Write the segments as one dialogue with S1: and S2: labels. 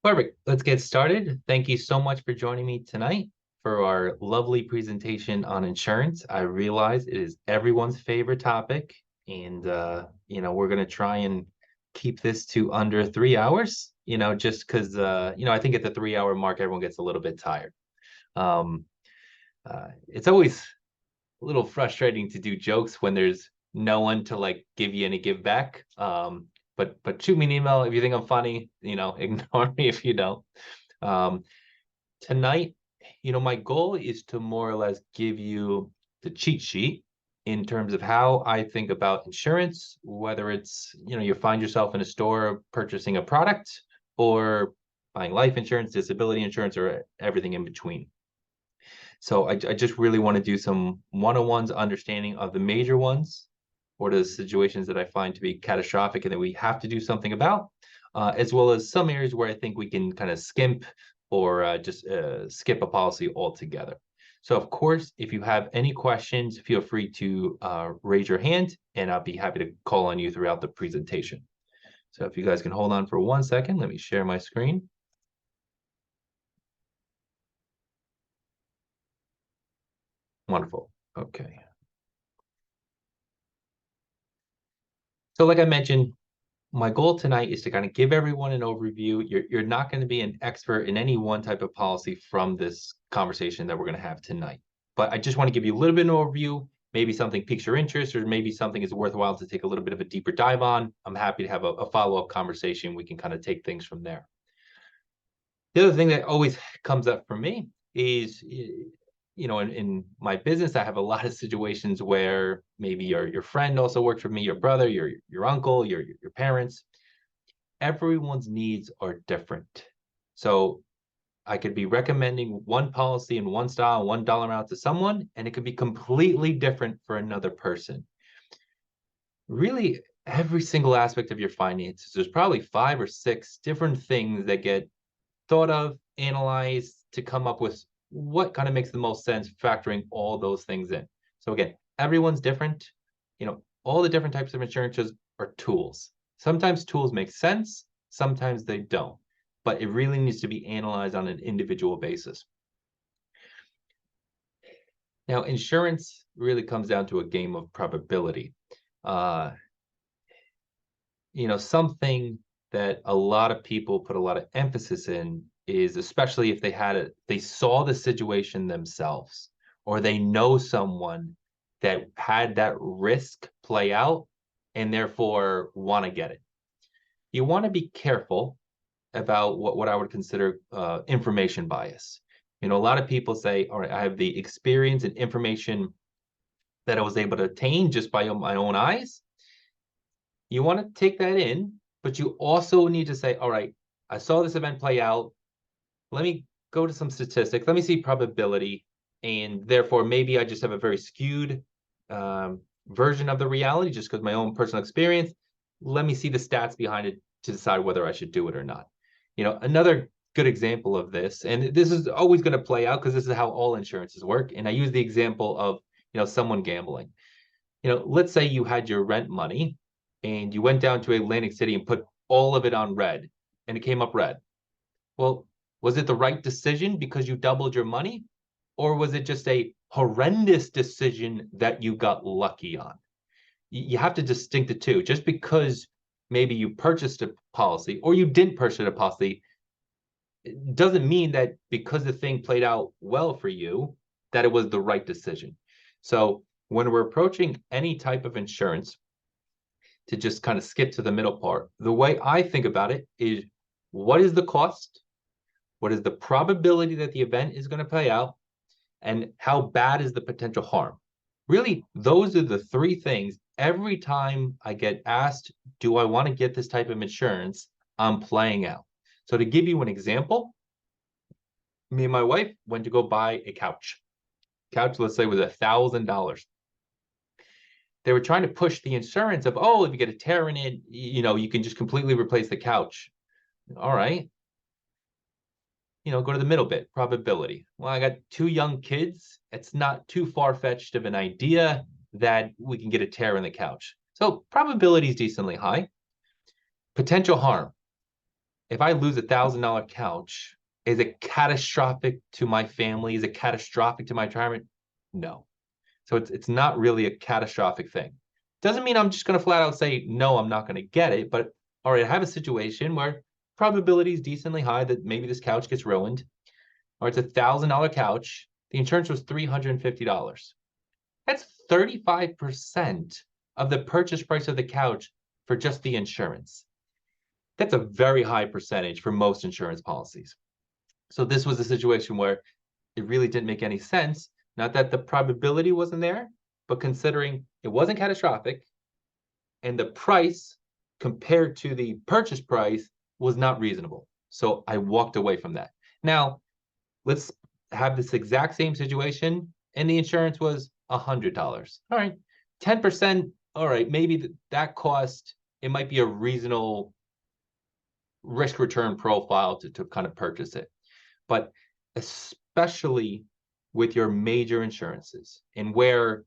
S1: Perfect. Let's get started. Thank you so much for joining me tonight for our lovely presentation on insurance. I realize it is everyone's favorite topic, and we're going to try and keep this to under 3 hours. Just because I think at the 3 hour mark, everyone gets a little bit tired. Um, it's always a little frustrating to do jokes when there's no one to like give you any give back. But shoot me an email if you think I'm funny. Ignore me if you don't. Um, Tonight, my goal is to more or less give you the cheat sheet in terms of how I think about insurance, whether it's, you find yourself in a store purchasing a product or buying life insurance, disability insurance, or everything in between. So I just really want to do some one-on-ones understanding of the major ones or the situations that I find to be catastrophic and that we have to do something about, as well as some areas where I think we can kind of skimp or just skip a policy altogether. So of course, if you have any questions, feel free to raise your hand and I'll be happy to call on you throughout the presentation. So if you guys can hold on for 1 second, let me share my screen. Wonderful. Okay. So like I mentioned, my goal tonight is to kind of give everyone an overview. You're not going to be an expert in any one type of policy from this conversation that we're going to have tonight. But I just want to give you a little bit of an overview. Maybe something piques your interest, or maybe something is worthwhile to take a little bit of a deeper dive on. I'm happy to have a follow-up conversation. We can kind of take things from there. The other thing that always comes up for me is, in my business, I have a lot of situations where maybe your friend also works for me, your brother, your uncle, your parents. Everyone's needs are different. So I could be recommending one policy and one style, $1 amount to someone, and it could be completely different for another person. Really, every single aspect of your finances, there's probably 5 or 6 different things that get thought of, analyzed to come up with what kind of makes the most sense, factoring all those things in. So again, everyone's different. All the different types of insurances are tools. Sometimes tools make sense, sometimes they don't, but it really needs to be analyzed on an individual basis. Now, insurance really comes down to a game of probability. Something that a lot of people put a lot of emphasis in is, especially if they saw the situation themselves, or they know someone that had that risk play out and therefore want to get it. You want to be careful about what I would consider information bias. A lot of people say, all right, I have the experience and information that I was able to attain just by my own eyes. You want to take that in, but you also need to say, all right, I saw this event play out. Let me go to some statistics. Let me see probability. And therefore, maybe I just have a very skewed version of the reality just because my own personal experience. Let me see the stats behind it to decide whether I should do it or not. Another good example of this, and this is always going to play out because this is how all insurances work. And I use the example of, someone gambling. Let's say you had your rent money and you went down to Atlantic City and put all of it on red and it came up red. Well, was it the right decision because you doubled your money? Or was it just a horrendous decision that you got lucky on? You have to distinct the two. Just because maybe you purchased a policy or you didn't purchase a policy doesn't mean that because the thing played out well for you, that it was the right decision. So when we're approaching any type of insurance, to just kind of skip to the middle part, the way I think about it is, what is the cost? What is the probability that the event is going to play out? And how bad is the potential harm? Really, those are the 3 things. Every time I get asked, do I want to get this type of insurance, I'm playing out. So to give you an example, me and my wife went to go buy a couch. Couch, let's say, was $1,000. They were trying to push the insurance of, oh, if you get a tear in it, you can just completely replace the couch. All right. Go to the middle bit, probability. Well, I got 2 young kids. It's not too far-fetched of an idea that we can get a tear in the couch. So probability is decently high. Potential harm. if I lose $1,000 couch, is it catastrophic to my family? Is it catastrophic to my retirement? No. So it's not really a catastrophic thing. Doesn't mean I'm just going to flat out say, no, I'm not going to get it. But all right, I have a situation where probability is decently high that maybe this couch gets ruined, or it's $1,000 couch. The insurance was $350. That's 35% of the purchase price of the couch for just the insurance. That's a very high percentage for most insurance policies. So this was a situation where it really didn't make any sense. Not that the probability wasn't there, but considering it wasn't catastrophic and the price compared to the purchase price was not reasonable. So I walked away from that. Now, let's have this exact same situation and the insurance was $100. All right, 10%, all right, maybe that cost, it might be a reasonable risk return profile to kind of purchase it. But especially with your major insurances and where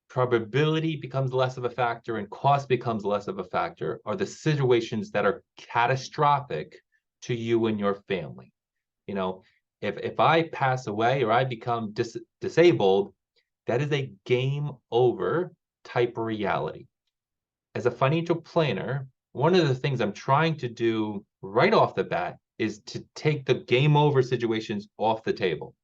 S1: probability becomes less of a factor and cost becomes less of a factor are the situations that are catastrophic to you and your family. You know, if I pass away or I become disabled, that is a game over type reality. As a financial planner, one of the things I'm trying to do right off the bat is to take the game over situations off the table.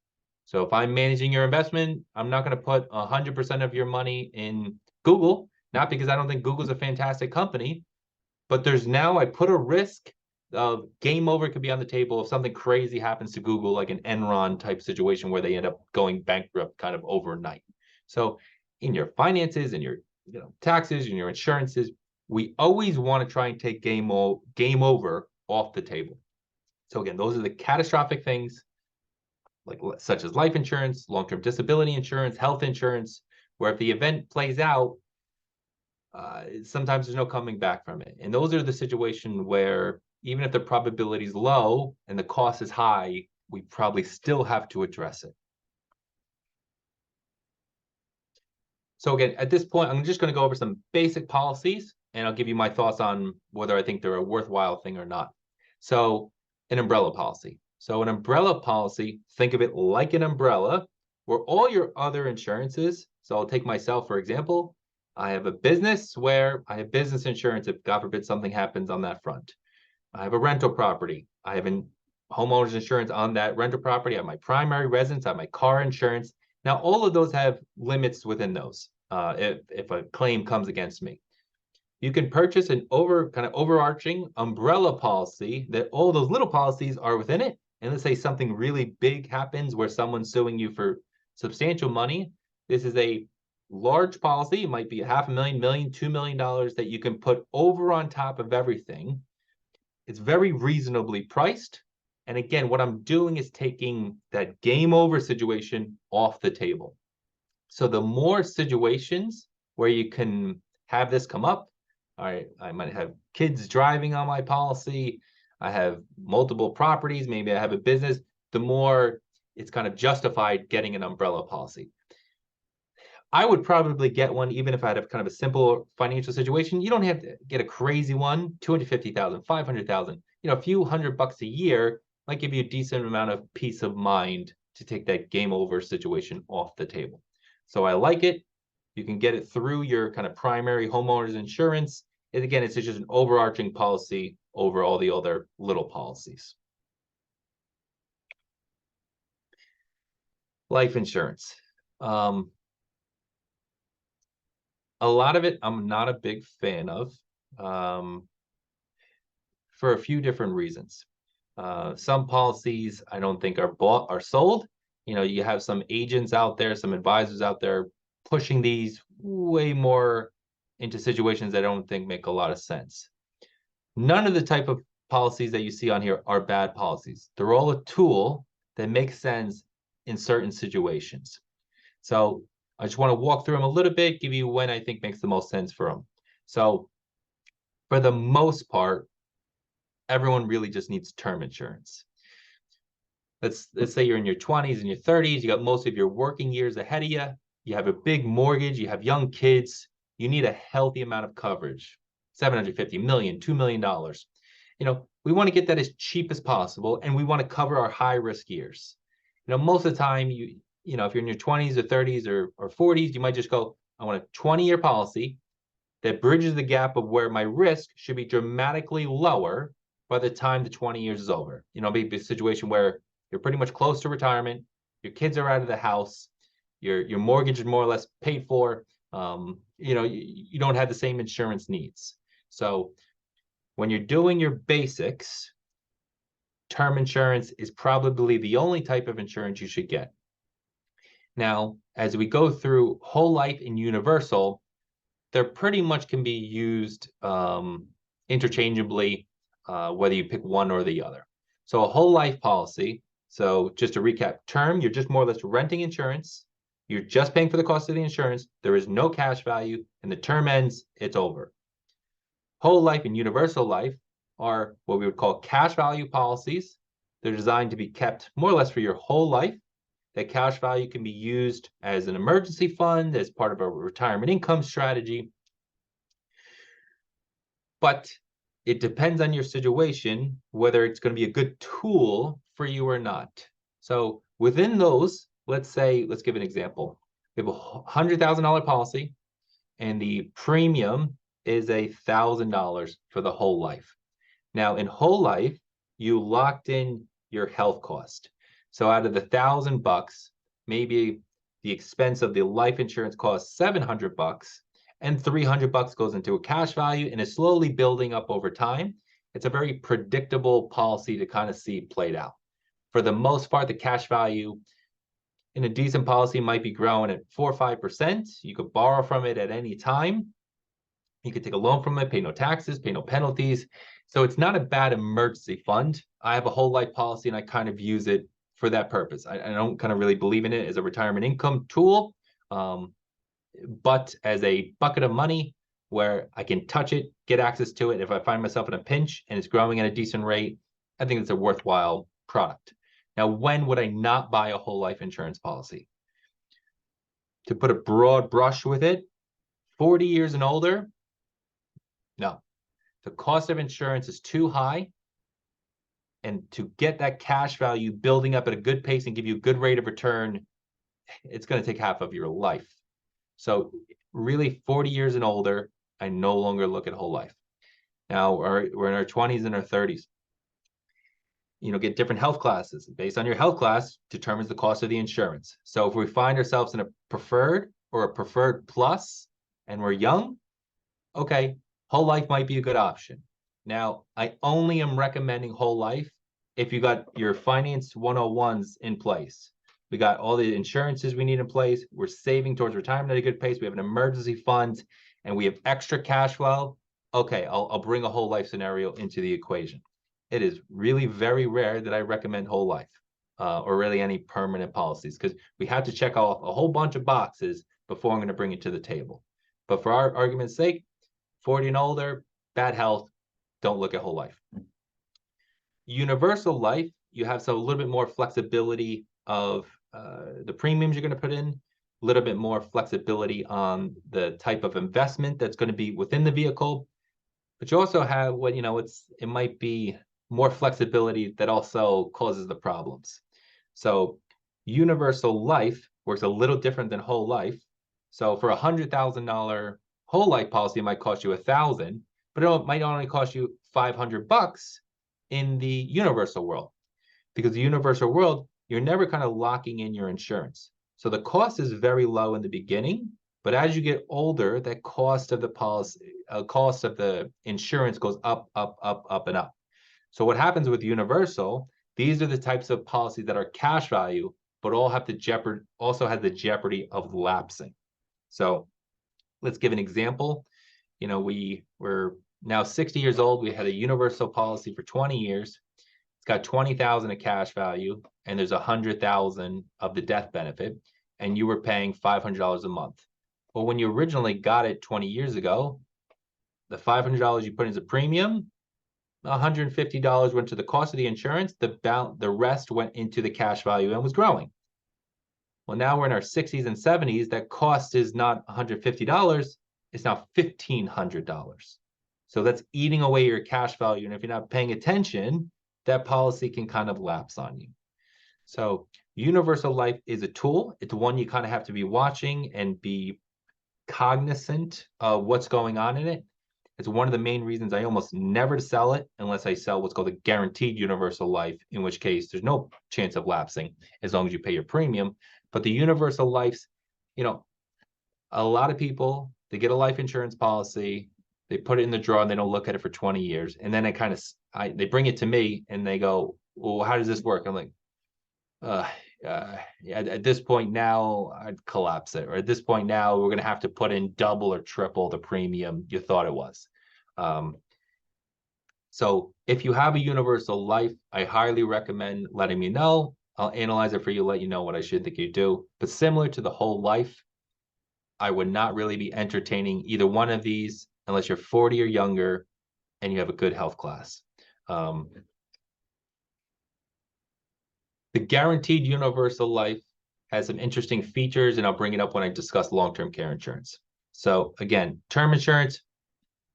S1: So if I'm managing your investment, I'm not going to put 100% of your money in Google, not because I don't think Google's a fantastic company, but there's now I put a risk of game over could be on the table if something crazy happens to Google, like an Enron type situation where they end up going bankrupt kind of overnight. So in your finances and your taxes and your insurances, we always want to try and take game over off the table. So again, those are the catastrophic things, like such as life insurance, long-term disability insurance, health insurance, where if the event plays out, sometimes there's no coming back from it. And those are the situations where even if the probability is low and the cost is high, we probably still have to address it. So again, at this point, I'm just going to go over some basic policies, and I'll give you my thoughts on whether I think they're a worthwhile thing or not. So an umbrella policy. So an umbrella policy, think of it like an umbrella where all your other insurances, so I'll take myself, for example, I have a business where I have business insurance if, God forbid, something happens on that front. I have a rental property. I have homeowners insurance on that rental property. I have my primary residence. I have my car insurance. Now, all of those have limits within those if a claim comes against me. You can purchase an overarching umbrella policy that all those little policies are within it. And let's say something really big happens where someone's suing you for substantial money. This is a large policy. It might be $500,000, $2 million that you can put over on top of everything. It's very reasonably priced. And again, what I'm doing is taking that game over situation off the table. So the more situations where you can have this come up, all right, I might have kids driving on my policy, I have multiple properties, maybe I have a business, the more it's kind of justified getting an umbrella policy. I would probably get one even if I had a kind of a simple financial situation. You don't have to get a crazy one, 250,000, 500,000, a few $100 a year might give you a decent amount of peace of mind to take that game over situation off the table. So I like it. You can get it through your kind of primary homeowners insurance. And again, it's just an overarching policy over all the other little policies. Life insurance. A lot of it I'm not a big fan of for a few different reasons. Some policies I don't think are bought or sold. You have some agents out there, some advisors out there pushing these way more into situations that I don't think make a lot of sense. None of the type of policies that you see on here are bad policies. They're all a tool that makes sense in certain situations. So I just want to walk through them a little bit, give you when I think makes the most sense for them. So for the most part, everyone really just needs term insurance. Let's say you're in your 20s and your 30s, you got most of your working years ahead of you, you have a big mortgage, you have young kids, you need a healthy amount of coverage, $750 million, $2 million. we want to get that as cheap as possible, and we want to cover our high risk years. Most of the time, if you're in your 20s or 30s or 40s, you might just go, I want a 20-year policy that bridges the gap of where my risk should be dramatically lower by the time the 20 years is over. Maybe a situation where you're pretty much close to retirement, your kids are out of the house, your mortgage is more or less paid for. You don't have the same insurance needs. So when you're doing your basics, term insurance is probably the only type of insurance you should get. Now, as we go through whole life and universal, they're pretty much can be used interchangeably, whether you pick one or the other. So a whole life policy, so just to recap, term, you're just more or less renting insurance. You're just paying for the cost of the insurance. There is no cash value, and the term ends, it's over. Whole life and universal life are what we would call cash value policies. They're designed to be kept more or less for your whole life. That cash value can be used as an emergency fund, as part of a retirement income strategy. But it depends on your situation, whether it's going to be a good tool for you or not. So within those, let's give an example. We have a $100,000 policy, and the premium is $1,000 for the whole life. Now, in whole life, you locked in your health cost. So out of the $1,000, maybe the expense of the life insurance costs $700, and $300 goes into a cash value and is slowly building up over time. It's a very predictable policy to kind of see played out. For the most part, the cash value in a decent policy might be growing at 4 or 5%. You could borrow from it at any time. You could take a loan from it, pay no taxes, pay no penalties. So it's not a bad emergency fund. I have a whole life policy, and I kind of use it for that purpose. I don't kind of really believe in it as a retirement income tool, but as a bucket of money where I can touch it, get access to it. If I find myself in a pinch and it's growing at a decent rate, I think it's a worthwhile product. Now, when would I not buy a whole life insurance policy? To put a broad brush with it, 40 years and older, no. The cost of insurance is too high. And to get that cash value building up at a good pace and give you a good rate of return, it's going to take half of your life. So really 40 years and older, I no longer look at whole life. Now we're in our 20s and our 30s. Get different health classes. Based on your health class determines the cost of the insurance. So if we find ourselves in a preferred or a preferred plus and we're young, okay, whole life might be a good option. Now, I only am recommending whole life if you got your finance 101s in place. We got all the insurances we need in place. We're saving towards retirement at a good pace. We have an emergency fund, and we have extra cash flow. Okay, I'll bring a whole life scenario into the equation. It is really very rare that I recommend whole life or really any permanent policies, because we have to check off a whole bunch of boxes before I'm going to bring it to the table. But for our argument's sake, 40 and older, bad health, don't look at whole life. Universal life, you have a little bit more flexibility of the premiums you're going to put in, a little bit more flexibility on the type of investment that's going to be within the vehicle. But you also have it might be more flexibility that also causes the problems. So universal life works a little different than whole life. So for $100,000 whole life policy, it might cost you $1,000, but it might only cost you $500 in the universal world, because the universal world, you're never kind of locking in your insurance. So the cost is very low in the beginning, but as you get older, that cost of the policy, cost of the insurance goes up, up, up, up, and up. So what happens with universal, these are the types of policies that are cash value, but also have the jeopardy of lapsing. So let's give an example. We're now 60 years old. We had a universal policy for 20 years. It's got 20,000 of cash value, and there's 100,000 of the death benefit, and you were paying $500 a month. Well, when you originally got it 20 years ago, the $500 you put as a premium, $150 went to the cost of the insurance. The rest went into the cash value and was growing. Well, now we're in our 60s and 70s. That cost is not $150. It's now $1,500. So that's eating away your cash value. And if you're not paying attention, that policy can kind of lapse on you. So universal life is a tool. It's one you kind of have to be watching and be cognizant of what's going on in it. It's one of the main reasons I almost never sell it unless I sell what's called a guaranteed universal life, in which case there's no chance of lapsing as long as you pay your premium. But the universal lives, a lot of people, they get a life insurance policy, they put it in the drawer and they don't look at it for 20 years. And then they bring it to me and they go, well, how does this work? I'm like, uh, at this point now, I'd collapse it. Or at this point now, we're going to have to put in double or triple the premium you thought it was. So if you have a universal life, I highly recommend letting me know. I'll analyze it for you, let you know what I should think you do. But similar to the whole life, I would not really be entertaining either one of these unless you're 40 or younger and you have a good health class. The guaranteed universal life has some interesting features, and I'll bring it up when I discuss long-term care insurance. So again, term insurance,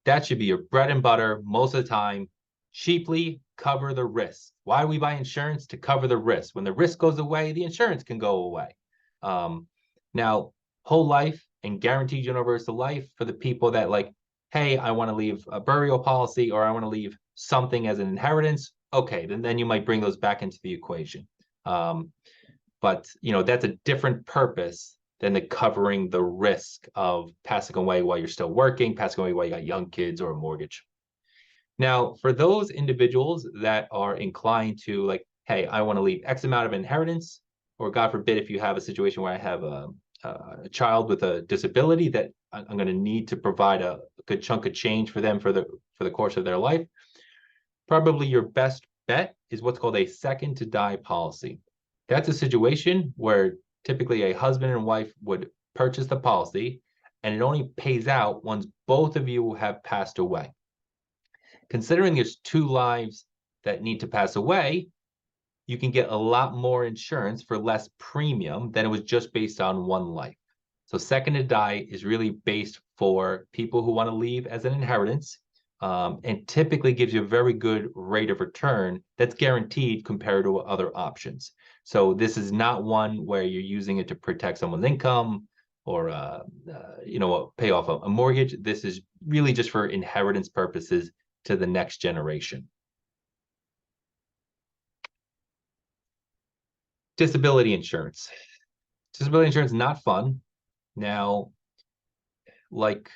S1: that should be your bread and butter most of the time. Cheaply cover the risk. Why do we buy insurance? To cover the risk. When the risk goes away, the insurance can go away. Now, whole life and guaranteed universal life for the people that like, hey, I want to leave a burial policy or I want to leave something as an inheritance. Okay, then you might bring those back into the equation. But that's a different purpose than the covering the risk of passing away while you're still working, passing away while you got young kids or a mortgage. Now, for those individuals that are inclined to like, hey, I want to leave X amount of inheritance, or God forbid, if you have a situation where I have a child with a disability that I'm going to need to provide a good chunk of change for them for the course of their life, probably your best bet is what's called a second to die policy. That's a situation where typically a husband and wife would purchase the policy and it only pays out once both of you have passed away. Considering there's two lives that need to pass away, you can get a lot more insurance for less premium than it was just based on one life. So second to die is really based for people who want to leave as an inheritance, and typically gives you a very good rate of return that's guaranteed compared to other options. So this is not one where you're using it to protect someone's income or pay off a mortgage. This is really just for inheritance purposes to the next generation. Disability insurance. Disability insurance, not fun. Now, like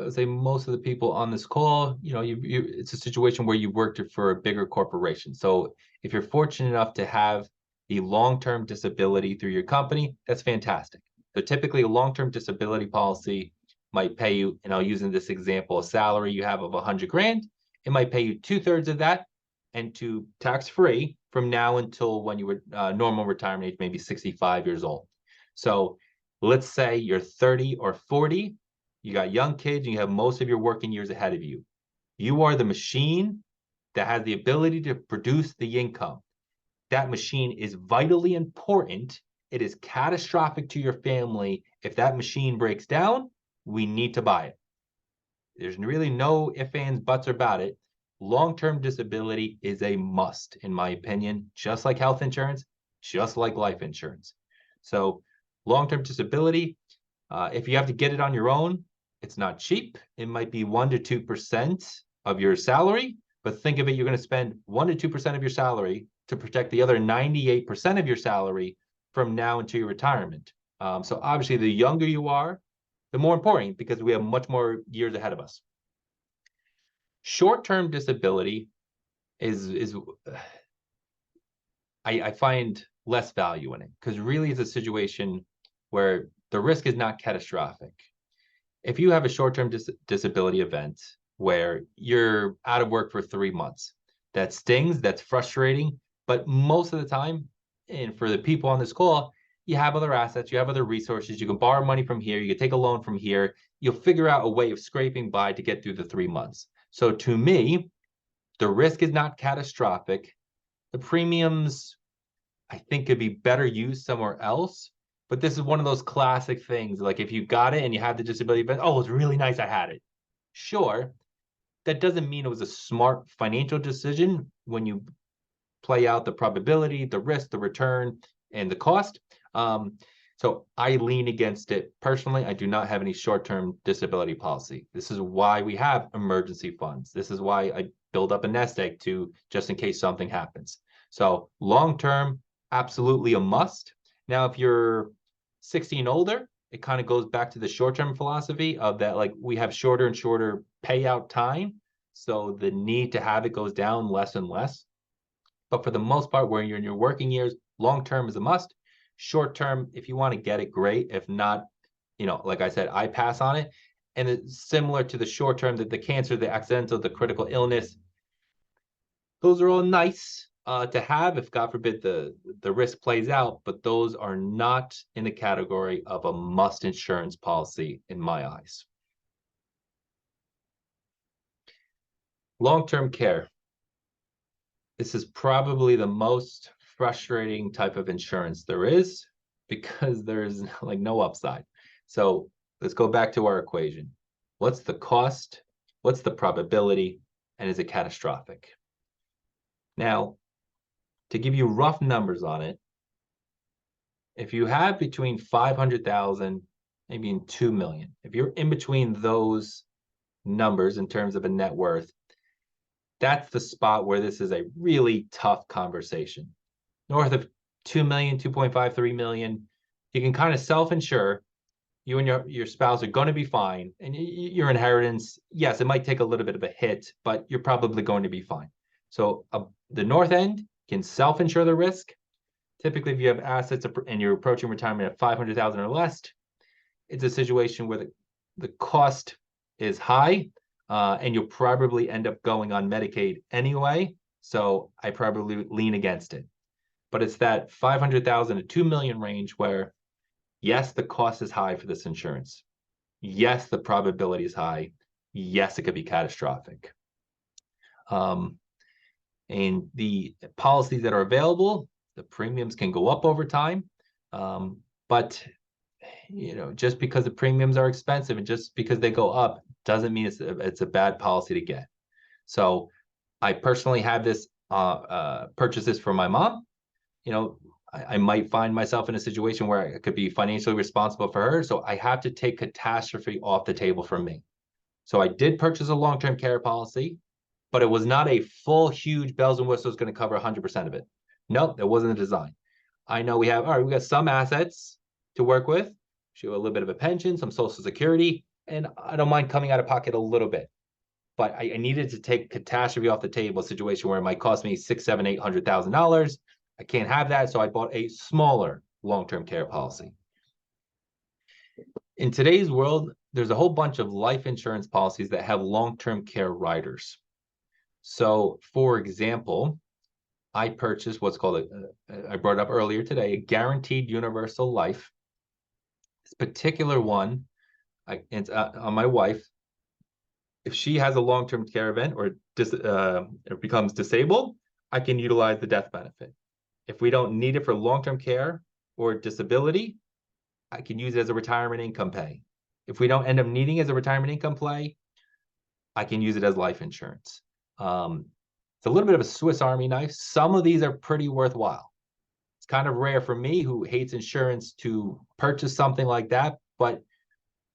S1: say most of the people on this call, it's a situation where you worked for a bigger corporation. So if you're fortunate enough to have the long-term disability through your company, that's fantastic. So typically a long-term disability policy might pay you, and I'll use in this example, a salary you have of 100 grand, it might pay you 2/3 of that and to tax-free from now until when you were normal retirement age, maybe 65 years old. So let's say you're 30 or 40, you got young kids, and you have most of your working years ahead of you. You are the machine that has the ability to produce the income. That machine is vitally important. It is catastrophic to your family. If that machine breaks down, we need to buy it. There's really no ifs, ands, buts about it. Long-term disability is a must, in my opinion, just like health insurance, just like life insurance. So long-term disability, if you have to get it on your own, it's not cheap. It might be 1 to 2% of your salary, but think of it, you're going to spend 1 to 2% of your salary to protect the other 98% of your salary from now until your retirement. So obviously, the younger you are, the more important, because we have much more years ahead of us. Short-term disability is I find less value in it, because really it's a situation where the risk is not catastrophic. If you have a short-term disability event where you're out of work for 3 months, that stings, that's frustrating, but most of the time, and for the people on this call, you have other assets, you have other resources, you can borrow money from here, you can take a loan from here, you'll figure out a way of scraping by to get through the 3 months. So to me, the risk is not catastrophic. The premiums, I think, could be better used somewhere else. But this is one of those classic things. Like if you got it and you had the disability event, oh, it's really nice I had it. Sure. that doesn't mean it was a smart financial decision when you play out the probability, the risk, the return, and the cost. So I lean against it personally. I do not have any short-term disability policy. This is why we have emergency funds. This is why I build up a nest egg to just in case something happens. So long-term, absolutely a must. Now, if you're 60 and older, it kind of goes back to the short-term philosophy of that, like we have shorter and shorter payout time. So the need to have it goes down less and less. But for the most part, where you're in your working years, long term is a must. Short term, if you want to get it, great. If not, like I said, I pass on it. And it's similar to the short term, that the cancer, the accidental, the critical illness, those are all nice to have if God forbid the risk plays out, but those are not in the category of a must insurance policy in my eyes. Long-term care. This is probably the most frustrating type of insurance there is because there's like no upside. So let's go back to our equation. What's the cost? What's the probability? And is it catastrophic? Now, to give you rough numbers on it, if you have between 500,000, maybe in 2 million, if you're in between those numbers in terms of a net worth, that's the spot where this is a really tough conversation. North of 2 million, 2.5, 3 million, you can kind of self-insure. You and your spouse are going to be fine. And your inheritance, yes, it might take a little bit of a hit, but you're probably going to be fine. So the north end can self-insure the risk. Typically, if you have assets and you're approaching retirement at 500,000 or less, it's a situation where the cost is high, and you'll probably end up going on Medicaid anyway. So I probably lean against it. But it's that 500,000 to 2 million range where, yes, the cost is high for this insurance. Yes, the probability is high. Yes, it could be catastrophic. And the policies that are available, the premiums can go up over time. But just because the premiums are expensive and just because they go up doesn't mean it's a bad policy to get. So I personally have this purchase this for my mom. I might find myself in a situation where I could be financially responsible for her. So I have to take catastrophe off the table for me. So I did purchase a long-term care policy, but it was not a full, huge bells and whistles going to cover 100% of it. Nope, that wasn't the design. I know we got some assets to work with. We have a little bit of a pension, some Social Security, and I don't mind coming out of pocket a little bit. But I needed to take catastrophe off the table, a situation where it might cost me $600,000, $700,000, $800,000. I can't have that, so I bought a smaller long-term care policy. In today's world, there's a whole bunch of life insurance policies that have long-term care riders. So, for example, I purchased what's called, I brought it up earlier today, a guaranteed universal life. This particular one, it's on my wife. If she has a long-term care event or becomes disabled, I can utilize the death benefit. If we don't need it for long-term care or disability, I can use it as a retirement income pay. If we don't end up needing it as a retirement income play, I can use it as life insurance. It's a little bit of a Swiss Army knife. Some of these are pretty worthwhile. It's kind of rare for me, who hates insurance, to purchase something like that, but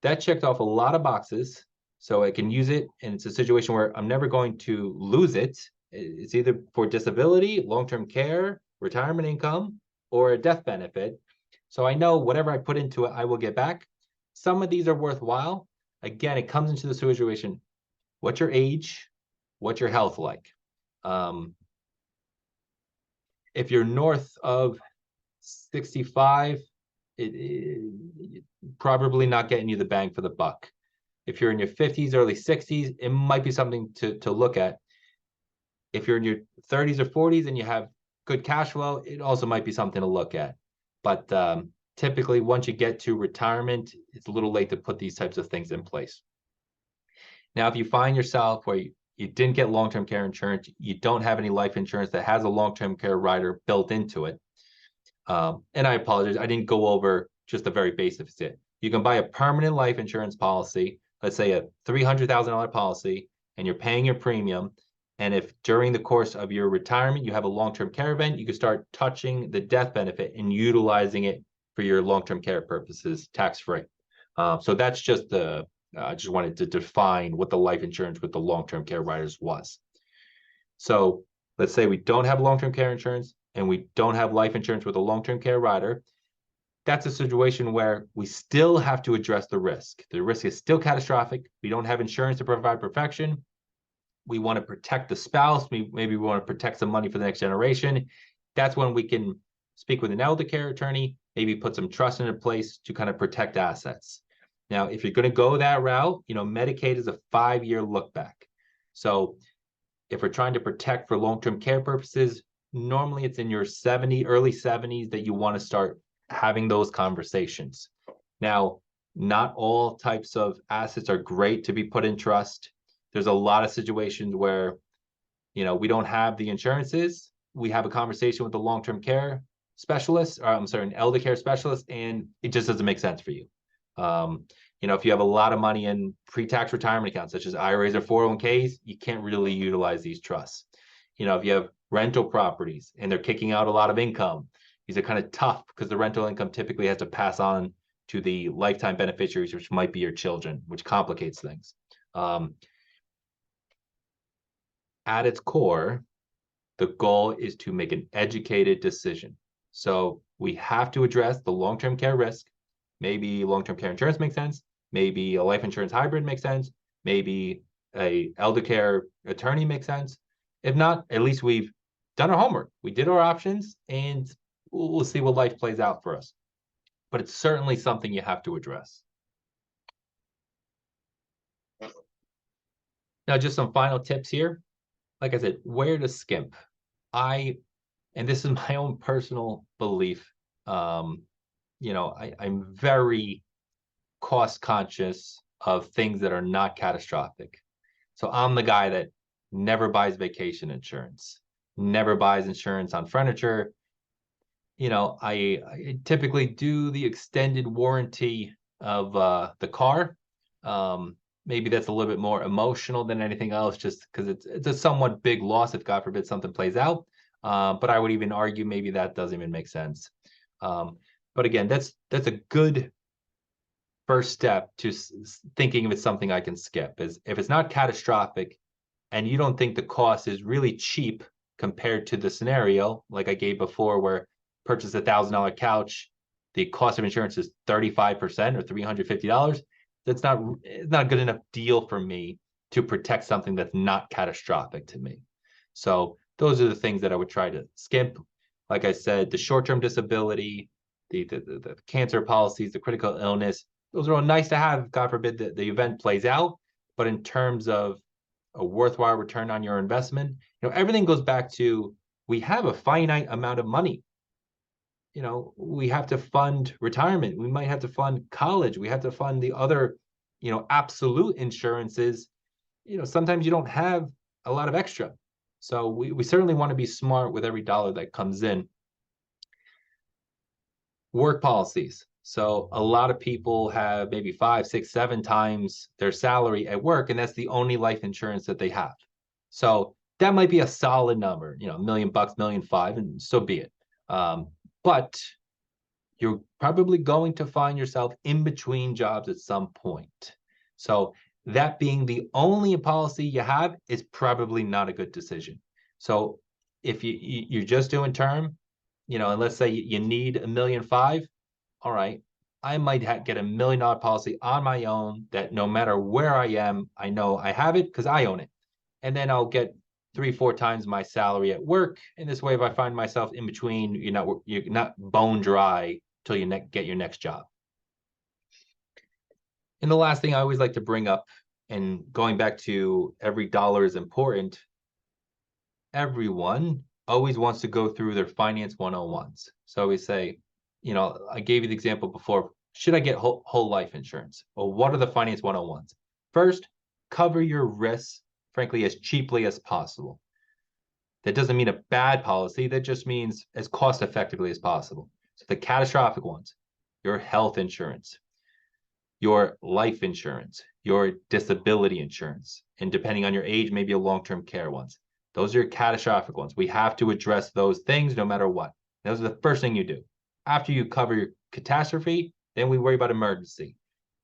S1: that checked off a lot of boxes. So I can use it, and it's a situation where I'm never going to lose it. It's either for disability, long-term care, retirement income, or a death benefit. So I know whatever I put into it, I will get back. Some of these are worthwhile. Again, it comes into the situation. What's your age? What's your health like? If you're north of 65, it probably not getting you the bang for the buck. If you're in your 50s, early 60s, it might be something to look at. If you're in your 30s or 40s and you have good cash flow, it also might be something to look at. But typically, once you get to retirement, it's a little late to put these types of things in place. Now, if you find yourself where you didn't get long-term care insurance, you don't have any life insurance that has a long-term care rider built into it, and I apologize, I didn't go over just the very basics of it. You can buy a permanent life insurance policy, let's say a $300,000 policy, and you're paying your premium, and if during the course of your retirement you have a long-term care event, you can start touching the death benefit and utilizing it for your long-term care purposes tax-free. So that's just I just wanted to define what the life insurance with the long-term care riders was. So let's say we don't have long-term care insurance and we don't have life insurance with a long-term care rider. That's a situation where we still have to address the risk. The risk is still catastrophic. We don't have insurance to provide protection. We want to protect the spouse. Maybe we want to protect some money for the next generation. That's when we can speak with an elder care attorney, maybe put some trust into place to kind of protect assets. Now, if you're going to go that route, Medicaid is a 5-year look back. So if we're trying to protect for long-term care purposes, normally it's in your early 70s that you want to start having those conversations. Now, not all types of assets are great to be put in trust. There's a lot of situations where, we don't have the insurances. We have a conversation with the long-term care specialist, or I'm sorry, an elder care specialist, and it just doesn't make sense for you. If you have a lot of money in pre-tax retirement accounts, such as IRAs or 401ks, you can't really utilize these trusts. If you have rental properties and they're kicking out a lot of income, these are kind of tough because the rental income typically has to pass on to the lifetime beneficiaries, which might be your children, which complicates things. At its core, the goal is to make an educated decision. So we have to address the long-term care risk. Maybe long-term care insurance makes sense. Maybe a life insurance hybrid makes sense. Maybe a elder care attorney makes sense. If not, at least we've done our homework. We did our options, and we'll see what life plays out for us. But it's certainly something you have to address. Now, just some final tips here. Like I said, where to skimp. And this is my own personal belief. I'm very cost conscious of things that are not catastrophic. So I'm the guy that never buys vacation insurance, never buys insurance on furniture. I typically do the extended warranty of the car. Maybe that's a little bit more emotional than anything else, just because it's a somewhat big loss if God forbid something plays out. But I would even argue maybe that doesn't even make sense. But again, that's a good first step to thinking if it's something I can skip. Is if it's not catastrophic and you don't think the cost is really cheap compared to the scenario like I gave before, where purchase $1,000 couch, the cost of insurance is 35% or $350. It's not a good enough deal for me to protect something that's not catastrophic to me. So those are the things that I would try to skimp. Like I said, the short-term disability, the cancer policies, the critical illness, those are all nice to have, God forbid the event plays out. But in terms of a worthwhile return on your investment, everything goes back to, we have a finite amount of money. We have to fund retirement. We might have to fund college. We have to fund the other, absolute insurances. Sometimes you don't have a lot of extra. So we certainly want to be smart with every dollar that comes in. Work policies. So a lot of people have maybe 5, 6, 7 times their salary at work, and that's the only life insurance that they have. So that might be a solid number, $1 million, $1.5 million, and so be it. But you're probably going to find yourself in between jobs at some point. So that being the only policy you have is probably not a good decision. So if you're just doing term, and let's say you need $1.5 million, all right, I might get $1 million policy on my own that no matter where I am, I know I have it because I own it. And then I'll get 3, 4 times my salary at work. And this way, if I find myself in between, you're not bone dry till you get your next job. And the last thing I always like to bring up, and going back to every dollar is important, everyone always wants to go through their finance 101s. So we say, I gave you the example before, should I get whole life insurance? Well, what are the finance 101s? First, cover your risks, frankly, as cheaply as possible. That doesn't mean a bad policy. That just means as cost effectively as possible. So the catastrophic ones, your health insurance, your life insurance, your disability insurance, and depending on your age, maybe a long-term care ones. Those are your catastrophic ones. We have to address those things no matter what. Those are the first thing you do. After you cover your catastrophe, then we worry about emergency.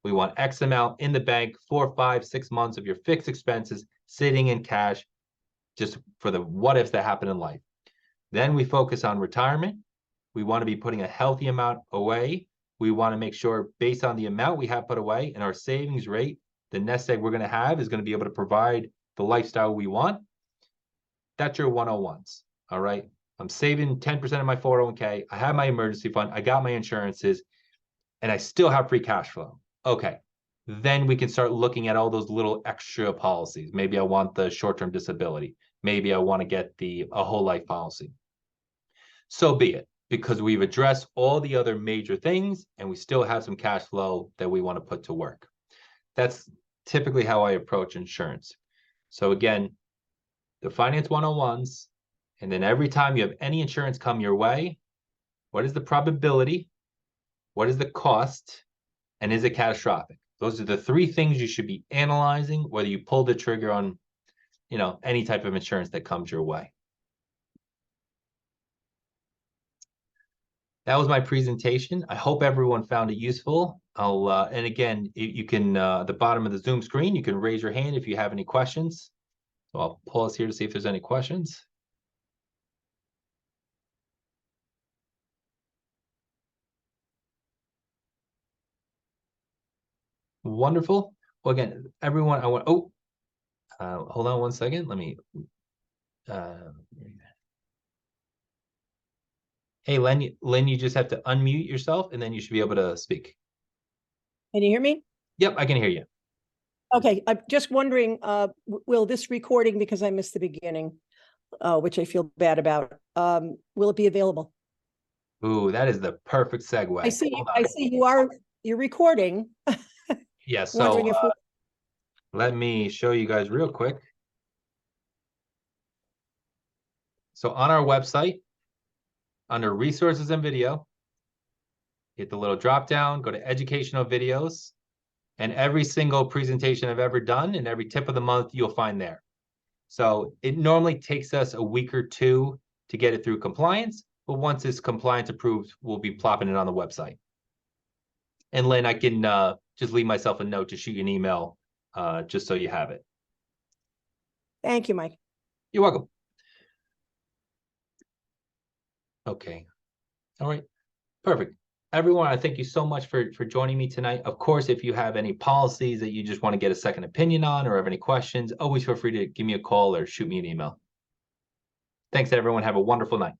S1: We want X amount in the bank, 4, 5, 6 months of your fixed expenses sitting in cash, just for the what ifs that happen in life. Then we focus on retirement. We want to be putting a healthy amount away. We want to make sure, based on the amount we have put away and our savings rate, the nest egg we're going to have is going to be able to provide the lifestyle we want. That's your 101s. All right. I'm saving 10% of my 401k. I have my emergency fund. I got my insurances, and I still have free cash flow. Okay. Then we can start looking at all those little extra policies. Maybe I want the short-term disability. Maybe I want to get a whole life policy. So be it, because we've addressed all the other major things and we still have some cash flow that we want to put to work. That's typically how I approach insurance. So again, the finance 101s, and then every time you have any insurance come your way, what is the probability? What is the cost? And is it catastrophic? Those are the 3 things you should be analyzing, whether you pull the trigger on, any type of insurance that comes your way. That was my presentation. I hope everyone found it useful. And again, you can, at the bottom of the Zoom screen, you can raise your hand if you have any questions. So I'll pause here to see if there's any questions. Wonderful. Well, again, everyone, hold on one second. Let me, hey, Len, you just have to unmute yourself and then you should be able to speak.
S2: Can you hear me?
S1: Yep, I can hear you.
S2: Okay, I'm just wondering, will this recording, because I missed the beginning, which I feel bad about, will it be available?
S1: Ooh, that is the perfect segue.
S2: I see you're recording.
S1: Yeah, so
S2: Wondering if
S1: let me show you guys real quick. So on our website, under resources and video, hit the little drop down, go to educational videos, and every single presentation I've ever done and every tip of the month you'll find there. So it normally takes us a week or 2 to get it through compliance, but once it's compliance approved, we'll be plopping it on the website. And Lynn, I can just leave myself a note to shoot you an email just so you have it.
S2: Thank you, Mike.
S1: You're welcome. Okay. All right. Perfect. Everyone, I thank you so much for joining me tonight. Of course, if you have any policies that you just want to get a second opinion on or have any questions, always feel free to give me a call or shoot me an email. Thanks, everyone. Have a wonderful night.